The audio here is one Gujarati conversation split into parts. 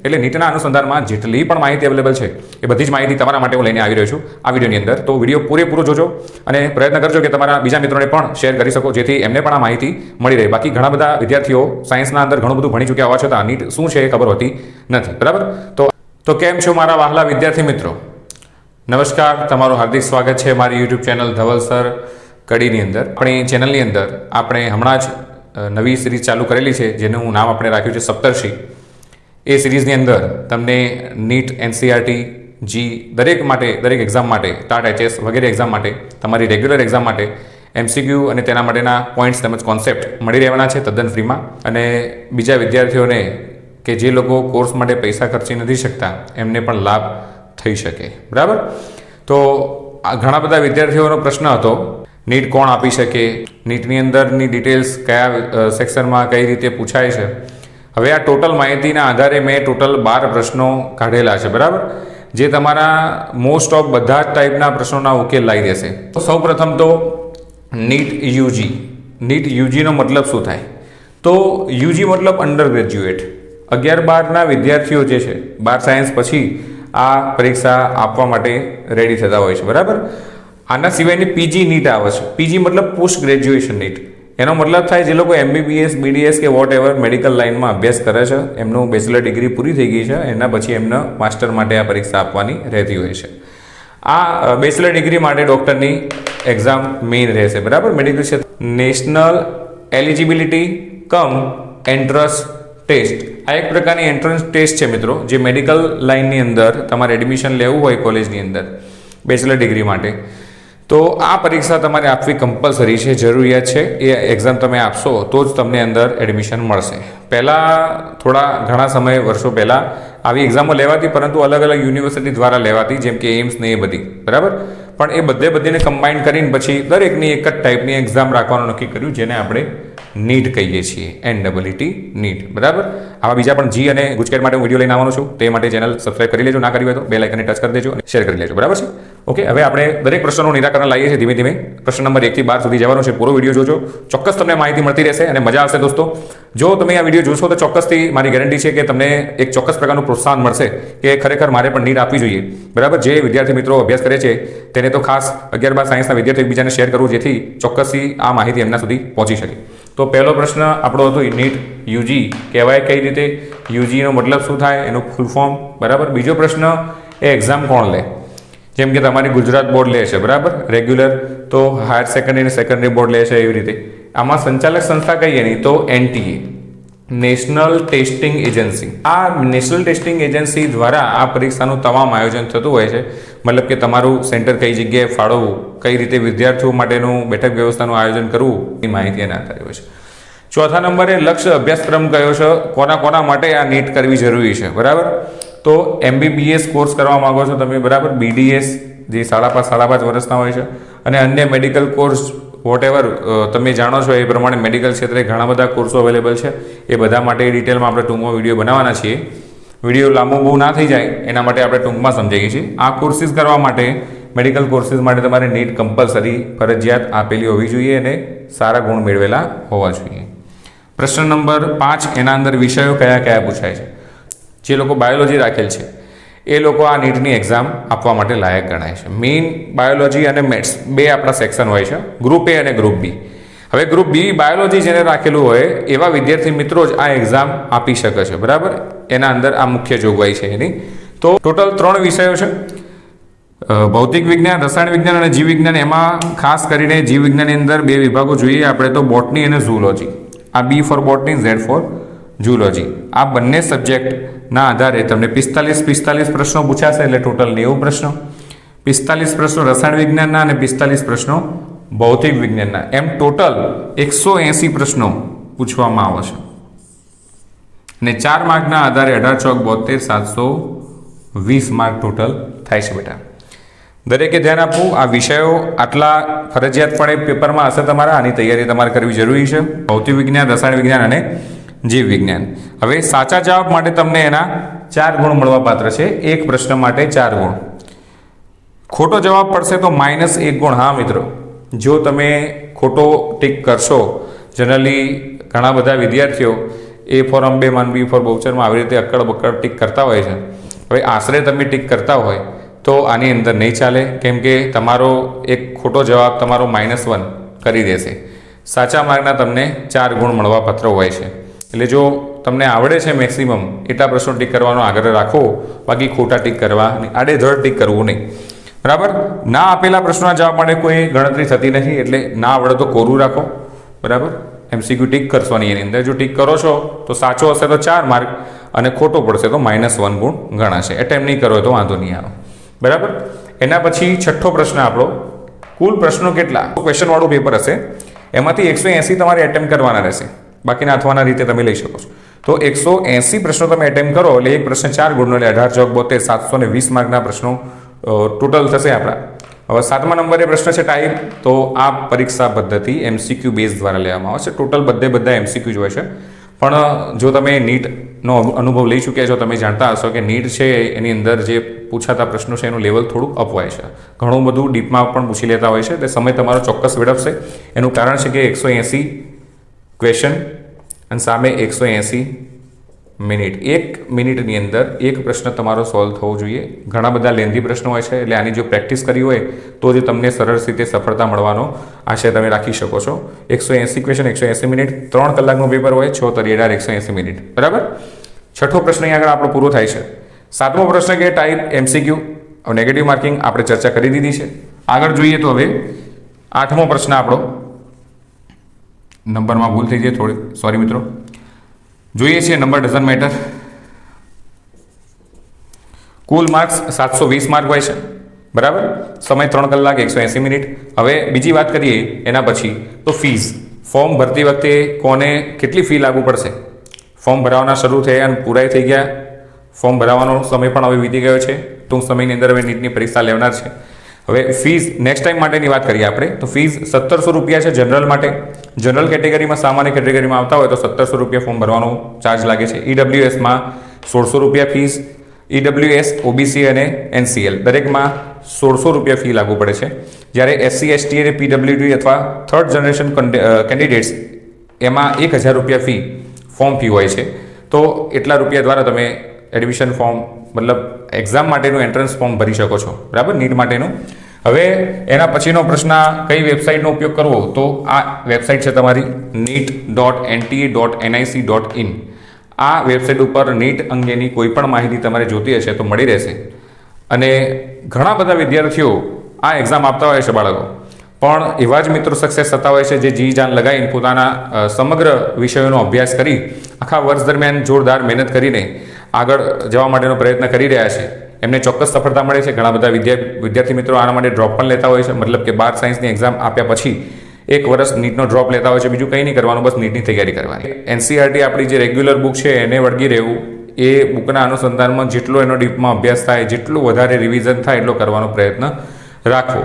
એટલે નીટના અનુસંધાનમાં જેટલી પણ માહિતી અવેલેબલ છે એ બધી જ માહિતી તમારા માટે હું લઈને આવી રહ્યો છું આ વિડીયોની અંદર. તો વિડીયો પૂરેપૂરો જોજો અને પ્રયત્ન કરજો કે તમારા બીજા મિત્રોને પણ શેર કરી શકો, જેથી એમને પણ આ માહિતી મળી રહે. બાકી ઘણા બધા વિદ્યાર્થીઓ સાયન્સના અંદર ઘણું બધું ભણી ચૂક્યા હોવા છતાં નીટ શું છે એ ખબર હોતી નથી. બરાબર? તો કેમ છો મારા વહાલા વિદ્યાર્થી મિત્રો? નમસ્કાર, તમારું હાર્દિક સ્વાગત છે મારી યુટ્યુબ ચેનલ ધવલ સર કડીની અંદર. આપણી ચેનલની અંદર આપણે હમણાં જ નવી સિરીઝ ચાલુ કરેલી છે જેનું નામ આપણે રાખ્યું છે સપ્તર્ષિ. એ સિરીઝની અંદર તમને નીટ, એનસીઆરટી, જી દરેક એક્ઝામ માટે, ટાટ એચએસ વગેરે એક્ઝામ માટે, તમારી રેગ્યુલર એક્ઝામ માટે એમસીક્યુ અને તેના માટેના પોઈન્ટ્સ તેમજ કોન્સેપ્ટ મળી રહેવાના છે તદ્દન ફ્રીમાં. અને બીજા વિદ્યાર્થીઓને કે જે લોકો કોર્સ માટે પૈસા ખર્ચી નથી શકતા એમને પણ લાભ થઈ શકે. બરાબર? તો ઘણા બધા વિદ્યાર્થીઓનો પ્રશ્ન હતો, નીટ કોણ આપી શકે, નીટની અંદરની ડિટેલ્સ કયા સેક્શનમાં કઈ રીતે પૂછાય છે. હવે આ ટોટલ માહિતીના આધારે મેં ટોટલ 12 પ્રશ્નો કાઢેલા છે. બરાબર? જે તમારા મોસ્ટ ઓફ બધા જ ટાઈપના પ્રશ્નોના ઉકેલ લાવી દેશે. સૌ પ્રથમ તો નીટ યુજી. નીટ યુજીનો મતલબ શું થાય? તો યુજી મતલબ અંડર ગ્રેજ્યુએટ. 11-12ના વિદ્યાર્થીઓ જે છે 12 સાયન્સ પછી આ પરીક્ષા આપવા માટે રેડી થતા હોય છે. બરાબર? આના સિવાયની પીજી નીટ આવે છે. પીજી મતલબ પોસ્ટ ગ્રેજ્યુએશન નીટ. એનો મતલબ થાય જે લોકો એમબીબીએસ, બીડીએસ કે વોટ એવર મેડિકલ લાઇનમાં અભ્યાસ કરે છે, એમનું બેચલર ડિગ્રી પૂરી થઈ ગઈ છે, એના પછી એમને માસ્ટર માટે આ પરીક્ષા આપવાની રહેતી હોય છે. આ બેચલર ડિગ્રી માટે ડૉક્ટરની એક્ઝામ મેઇન રહેશે. બરાબર? મેડિકલ ક્ષેત્ર national eligibility cum entrance test. આ એક પ્રકારની એન્ટ્રન્સ ટેસ્ટ છે મિત્રો, જે મેડિકલ લાઇનની અંદર તમારે એડમિશન લેવું હોય કોલેજની અંદર બેચલર ડિગ્રી માટે, તો આ પરીક્ષા તમારે આપવી કમ્પલસરી છે, જરૂરિયાત છે. એ એક્ઝામ તમે આપશો તો જ તમને અંદર એડમિશન મળશે. પહેલાં ઘણા સમય વર્ષો પહેલાં આવી એક્ઝામો લેવાતી, પરંતુ અલગ અલગ યુનિવર્સિટી દ્વારા લેવાતી, જેમ કે એમ્સ ને એ બધી. બરાબર? પણ એ બધીને કમ્બાઈન કરીને પછી દરેકની એક જ ટાઈપની એક્ઝામ રાખવાનું નક્કી કર્યું, જેને આપણે નીટ કહીએ છીએ, NEET નીટ. બરાબર? આવા બીજા પણ જી અને ગુજકેટ માટે હું વિડીયો લઈને આવવાનો છું. તે માટે ચેનલ સબસ્ક્રાઇબ કરી લેજો, ના કરી હોય તો બેલ આઇકનને ટચ કરી દેજો અને શેર કરી લેજો. બરાબર છે? ઓકે, હવે આપણે દરેક પ્રશ્નોનું નિરાકરણ લાવીએ છીએ ધીમે ધીમે. પ્રશ્ન નંબર 1 થી 12 સુધી જવાનું છે. પૂરો વિડીયો જોજો, ચોક્કસ તમને માહિતી મળતી રહેશે અને મજા આવશે દોસ્તો. જો તમે આ વિડીયો જોશો તો ચોક્કસથી મારી ગેરંટી છે કે તમને એક ચોક્કસ પ્રકારનું પ્રોત્સાહન મળશે કે ખરેખર મારે પણ નીટ આપવી જોઈએ. બરાબર? જે વિદ્યાર્થી મિત્રો અભ્યાસ કરે છે તેને તો ખાસ 11-12 સાયન્સના વિદ્યાર્થીઓ એકબીજાને શેર કરવું, જેથી ચોક્કસથી આ માહિતી એમના સુધી પહોંચી શકે. તો પહેલો પ્રશ્ન આપણો હતો નીટ યુજી કહેવાય કઈ રીતે, યુજીનો મતલબ શું થાય, એનું ફૂલ ફોર્મ. બરાબર? બીજો પ્રશ્ન, એ એક્ઝામ કોણ લે? જેમ કે તમારી ગુજરાત બોર્ડ લે છે, બરાબર, રેગ્યુલર, તો હાયર સેકન્ડરી અને સેકન્ડરી બોર્ડ લે છે, એવી રીતે. આમાં સંચાલક સંસ્થા કઈ એની? તો NTA, નેશનલ ટેસ્ટિંગ એજન્સી. આ નેશનલ ટેસ્ટિંગ એજન્સી દ્વારા આ પરીક્ષાનું તમામ આયોજન થતું હોય છે. મતલબ કે તમારું સેન્ટર કઈ જગ્યાએ ફાળવવું, કઈ રીતે વિદ્યાર્થીઓ માટેનું બેઠક વ્યવસ્થાનું આયોજન કરવું, એ માહિતી એના આધારે હોય છે. ચોથા નંબરે લક્ષ્ય અભ્યાસક્રમ કયો છે, કોના માટે આ નીટ કરવી જરૂરી છે. બરાબર? તો MBBS કોર્સ કરવા માંગો છો તમે, બરાબર, BDS જે 5.5 વર્ષના હોય છે, અને અન્ય મેડિકલ કોર્સ વોટ એવર તમે જાણો છો એ પ્રમાણે મેડિકલ ક્ષેત્રે ઘણા બધા કોર્સો અવેલેબલ છે. એ બધા માટે ડિટેલમાં આપણે ટૂંકમાં વિડીયો બનાવવાના છીએ. વિડીયો લાંબો બહુ ના થઈ જાય એના માટે આપણે ટૂંકમાં સમજાવીએ છીએ. આ કોર્સીસ કરવા માટે, મેડિકલ કોર્સીસ માટે તમારે નીટ કમ્પલસરી ફરજિયાત આપેલી હોવી જોઈએ અને સારા ગુણ મેળવેલા હોવા જોઈએ. પ્રશ્ન નંબર 5, એના અંદર વિષયો કયા કયા પૂછાય છે. જે લોકો બાયોલોજી રાખેલ છે એ લોકો આ નીટની એક્ઝામ આપવા માટે લાયક ગણાય છે. મેઇન બાયોલોજી અને મેથ્સ 2 આપણા સેક્શન હોય છે, ગ્રુપ A અને ગ્રુપ B. હવે ગ્રુપ B બાયોલોજી જેને રાખેલું હોય એવા વિદ્યાર્થી મિત્રો જ આ એક્ઝામ આપી શકે છે. બરાબર? એના અંદર આ મુખ્ય જોગવાઈ છે એની. તો ટોટલ 3 વિષયો છે, ભૌતિક વિજ્ઞાન, રસાયણ વિજ્ઞાન અને જીવ વિજ્ઞાન. એમાં ખાસ કરીને જીવ વિજ્ઞાનની અંદર 2 વિભાગો જોઈએ આપણે, તો બોટની અને ઝૂલોજી. આ B for botany, Z for zoology. આ બંને સબ્જેક્ટના આધારે તમને 45 પ્રશ્નો પૂછાશે, એટલે ટોટલ 90 પ્રશ્નો. 45 પ્રશ્નો રસાયણ વિજ્ઞાનના અને 45 પ્રશ્નો ભૌતિક વિજ્ઞાનના. એમ ટોટલ 180 પ્રશ્નો પૂછવામાં આવે છે. અને 4 માર્કના આધારે 18 ચોક 72, 720 માર્ક ટોટલ થાય છે બેટા. દરેકે ધ્યાન આપવું. આ વિષયો આટલા ફરજિયાતપણે પેપરમાં હશે તમારા, આની તૈયારી તમારે કરવી જરૂરી છે. ભૌતિક વિજ્ઞાન, રસાયણ વિજ્ઞાન અને જીવ વિજ્ઞાન. હવે સાચા જવાબ માટે તમને એના 4 ગુણ મળવા પાત્ર છે. એક પ્રશ્ન માટે 4 ગુણ. ખોટો જવાબ પડશે તો -1 ગુણ. હા મિત્રો, જો તમે ખોટો ટીક કરશો, જનરલી ઘણા બધા વિદ્યાર્થીઓ એ ફોર અંબેમાન, બી ફોર બહુચરમાં આવી રીતે અક્કડ બક્કડ ટીક કરતા હોય છે. હવે આશરે તમે ટીક કરતા હોય તો આની અંદર નહીં ચાલે, કેમ કે તમારો એક ખોટો જવાબ તમારો -1 કરી દેશે. સાચા માર્કના તમને 4 ગુણ મળવા પાત્ર હોય છે. એટલે જો તમને આવડે છે મેક્સિમમ એટલા પ્રશ્નો ટીક કરવાનો આગ્રહ રાખો, બાકી ખોટા ટીક કરવા આડેધડ ટીક કરવું નહીં. બરાબર. ના આપેલા પ્રશ્નોના જવાબ માટે કોઈ ગણતરી થતી નથી, એટલે ના આવડે તો કોરું રાખો. બરાબર. MCQ ટીક કરશો નહીં એની અંદર. જો ટીક કરો છો તો સાચો હશે તો 4 માર્ક અને ખોટો પડશે તો -1 ગુણ ગણાશે. એટેમ્પ નહીં કરો તો વાંધો નહીં આવે. બરાબર. એના પછી છઠ્ઠો પ્રશ્ન આપણો, કુલ પ્રશ્નો કેટલા? ક્વેશ્ચન વાળું પેપર હશે, એમાંથી 180 તમારે એટેમ્પ કરવાના રહેશે, બાકીના અથવાના રીતે તમે લઈ શકો છો. તો 180 પ્રશ્નો તમે એટેમ્પ કરો એટલે એક પ્રશ્ન 4 ગુણનો, એટલે 18 ચોક 72, 720 માર્કના પ્રશ્નો ટોટલ થશે આપણા. હવે 7મા નંબરે પ્રશ્ન છે ટાઈપ. તો આ પરીક્ષા પદ્ધતિ MCQ બેઝ દ્વારા લેવામાં આવે છે. ટોટલ બધા MCQ જ હોય છે. પણ જો તમે નીટનો અનુભવ લઈ ચૂક્યા છો, તમે જાણતા હશો કે નીટ છે એની અંદર જે પૂછાતા પ્રશ્નો છે એનું લેવલ થોડું અપ હોય છે. ઘણું બધું ડીપમાં પણ પૂછી લેતા હોય છે. એટલે સમય તમારો ચોક્કસ વેડફશે. એનું કારણ છે કે 180 ક્વેશ્ચન અને સામે 180 મિનિટ. 1 મિનિટની અંદર એક પ્રશ્ન તમારો સોલ્વ થવો જોઈએ. ઘણા બધા લેન્ધી પ્રશ્નો હોય છે, એટલે આની જો પ્રેક્ટિસ કરી હોય તો જ તમને સરળ રીતે સફળતા મળવાનો આશય તમે રાખી શકો છો. 180 ક્વેશ્ચન, 180 મિનિટ, 3 કલાકનું પેપર હોય, 6 તરી 180 મિનિટ. બરાબર. છઠ્ઠો પ્રશ્ન અહીં આગળ આપણો પૂરો થાય છે. 7મો પ્રશ્ન કે ટાઈપ MCQ, નેગેટિવ માર્કિંગ આપણે ચર્ચા કરી દીધી છે. આગળ જોઈએ તો હવે 8મો પ્રશ્ન આપણો, નંબરમાં ભૂલ થઈ જાય થોડી, સોરી મિત્રો. જોઈએ છીએ number doesn't matter. Cool marks 720 mark હોય છે. બરાબર. સમય 3 કલાક 180 મિનિટ. હવે બીજી વાત કરીએ એના પછી તો ફીસ. ફોર્મ ભરતી વખતે કોને કેટલી ફી લાગુ પડશે? ફોર્મ ભરાવાના શરૂ થયા અને પૂરા થઈ ગયા. ફોર્મ ભરાવાનો સમય પણ હવે વીતી ગયો છે. ટૂંક સમયની અંદર હવે નીટની પરીક્ષા લેવનાર છે. હવે ફીસ નેક્સ્ટ ટાઈમ માટેની વાત કરીએ આપણે તો ફીસ 1700 રૂપિયા છે જનરલ માટે. જનરલ કેટેગરીમાં, સામાન્ય કેટેગરીમાં આવતા હોય તો 1700 રૂપિયા ફોર્મ ભરવાનો ચાર્જ લાગે છે. EWSમાં 1600 રૂપિયા ફીસ. EWS, OBC અને NCL દરેકમાં 1600 રૂપિયા ફી લાગુ પડે છે. જ્યારે SC, ST અને PWD અથવા થર્ડ જનરેશન કેન્ડિડેટ્સ એમાં 1000 રૂપિયા ફી ફોર્મ ફી હોય છે. તો એટલા રૂપિયા દ્વારા તમે એડમિશન ફોર્મ મતલબ એક્ઝામ માટેનું એન્ટ્રન્સ ફોર્મ ભરી શકો છો. બરાબર. નીટ માટેનું. હવે એના પછીનો પ્રશ્ન, કઈ વેબસાઇટનો ઉપયોગ કરવો? તો આ વેબસાઇટ છે તમારી neet.nta.nic.in. આ વેબસાઇટ ઉપર નીટ અંગેની કોઈ પણ માહિતી તમારે જોતી હશે તો મળી રહેશે. અને ઘણા બધા વિદ્યાર્થીઓ આ એક્ઝામ આપતા હોય છે બાળકો, પણ એવા જ મિત્રો સક્સેસ થતા હોય છે જે જી જાન લગાવીને પોતાના સમગ્ર વિષયોનો અભ્યાસ કરી આખા વર્ષ દરમિયાન જોરદાર મહેનત કરીને આગળ જવા માટેનો પ્રયત્ન કરી રહ્યા છે. એમને ચોક્કસ સફળતા મળે છે. ઘણા બધા વિદ્યાર્થી મિત્રો આના માટે ડ્રોપ પણ લેતા હોય છે. મતલબ કે 12 સાયન્સની એક્ઝામ આપ્યા પછી 1 વર્ષ નીટનો ડ્રોપ લેતા હોય છે. બીજું કંઈ નહીં કરવાનું, બસ નીટની તૈયારી કરવાની. NCERT આપણી જે રેગ્યુલર બુક છે એને વળગી રહેવું. એ બુકના અનુસંધાનમાં જેટલો એનો ડીપમાં અભ્યાસ થાય, જેટલું વધારે રિવિઝન થાય એટલો કરવાનો પ્રયત્ન રાખવો.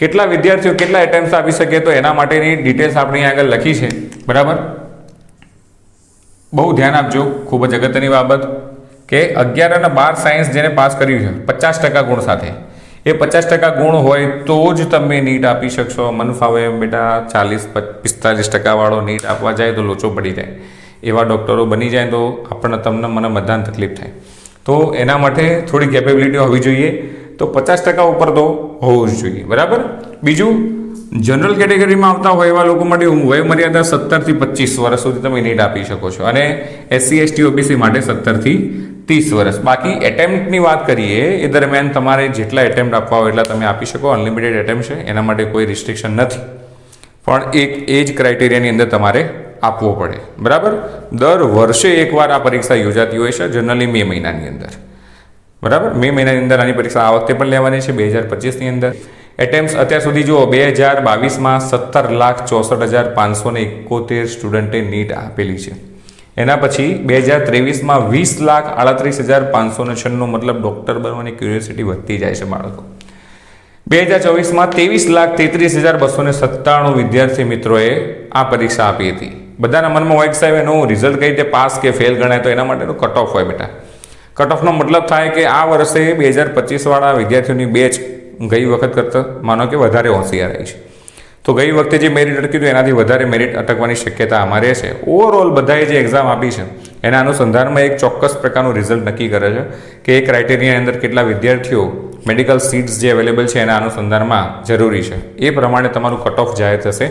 કેટલા વિદ્યાર્થીઓ કેટલા એટેમ્પ્સ આપી શકે તો એના માટેની ડિટેલ્સ આપણે આગળ લખી છે. બરાબર. બહુ ધ્યાન આપજો. ખૂબ જ અગત્યની બાબત કે 11 અને 12 સાયન્સ જેને પાસ કર્યું છે 50% ગુણ સાથે, એ 50% ગુણ હોય તો જ તમે નીટ આપી શકશો. મન ફાવે બેટા 40-45% વાળો નીટ આપવા જાય તો લોચો પડી જાય. એવા ડૉક્ટરો બની જાય તો તમને મને બધાને તકલીફ થાય. તો એના માટે થોડી કેપેબિલિટી હોવી જોઈએ. તો 50% ઉપર તો હોવું જ જોઈએ. બરાબર. બીજું, જનરલ કેટેગરીમાં આવતા હોય એવા લોકો માટે વયમર્યાદા 17 થી 25 વર્ષ સુધી તમે નીટ આપી શકો છો. અને SC, ST, OBC માટે 17 થી 30 વર્ષ. બાકી એટેમ્પ્ટની વાત કરીએ એ દરમિયાન તમારે જેટલા એટેમ્પ્ટ આપવા હોય એટલા તમે આપી શકો. અનલિમિટેડ એટેમ્પ્ટ છે, એના માટે કોઈ રિસ્ટ્રિક્શન નથી. પણ એક એજ ક્રાઇટેરિયાની અંદર તમારે આપવો પડે. બરાબર. દર વર્ષે એકવાર આ પરીક્ષા યોજાતી હોય છે, જનરલી મે મહિનાની અંદર. બરાબર. મે મહિનાની અંદર આની પરીક્ષા આ વખતે પણ લેવાની છે 2025ની અંદર. એટેમ્પ્સ અત્યાર સુધી જુઓ 2022માં 17,64,571 સ્ટુડન્ટે નીટ આપેલી છે. એના પછી 2023માં 20,38,596, મતલબ ડૉક્ટર બનવાની ક્યુરિયોસિટી વધતી જાય છે બાળકો. 2024માં 23,33,297 વિદ્યાર્થી મિત્રોએ આ પરીક્ષા આપી હતી. બધાના મનમાં હોય કે સાહેબ એનું રિઝલ્ટ કઈ રીતે પાસ કે ફેલ ગણાય, તો એના માટેનો કટ ઓફ હોય બેટા. કટ ઓફનો મતલબ થાય કે આ વર્ષે 2025 વાળા વિદ્યાર્થીઓની બેચ ગઈ વખત કરતાં માનો કે વધારે હોશિયાર આવી છે. તો તો ગઈ વખતે જે મેરિટ અટક્યું હતું એનાથી વધારે મેરિટ અટકવાની શક્યતા અમારે છે. ઓવરઓલ બધાએ જે એક્ઝામ આપી છે એના અનુસંધાનમાં એક ચોક્કસ પ્રકારનું રિઝલ્ટ નક્કી કરે છે કે એ ક્રાઇટેરિયાની અંદર કેટલા વિદ્યાર્થીઓ મેડિકલ સીટ્સ જે અવેલેબલ છે એના અનુસંધાનમાં જરૂરી છે. એ પ્રમાણે તમારું કટ ઓફ જાહેર થશે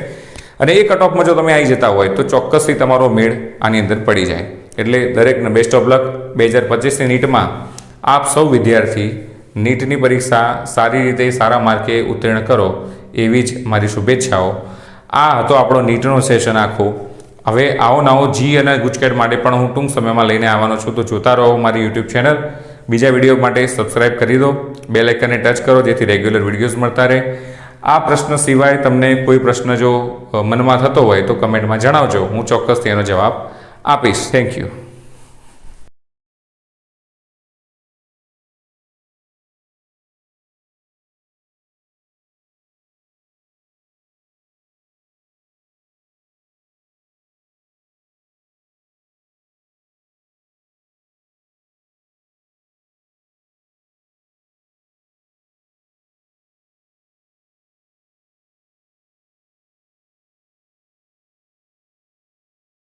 અને એ કટ ઓફમાં જો તમે આવી જતા હોય તો ચોક્કસથી તમારો મેળ આની અંદર પડી જાય. એટલે દરેકને બેસ્ટ ઓફ લક. 2025ની નીટમાં આપ સૌ વિદ્યાર્થી નીટની પરીક્ષા સારી રીતે સારા માર્કે ઉત્તીર્ણ કરો એવી જ મારી શુભેચ્છાઓ. આ હતો આપણો નીટનો સેશન આખું. હવે આવો નવો જી અને ગુજકેટ માટે પણ હું ટૂંક સમયમાં લઈને આવવાનો છું. તો જોતા રહો મારી યુટ્યુબ ચેનલ. બીજા વિડીયો માટે સબસ્ક્રાઇબ કરી દો, બેલ આઇકનને ટચ કરો જેથી રેગ્યુલર વિડીયોઝ મળતા રહે. આ પ્રશ્ન સિવાય તમને કોઈ પ્રશ્ન જો મનમાં થતો હોય તો કમેન્ટમાં જણાવજો, હું ચોક્કસથી એનો જવાબ આપીશ. Thank you.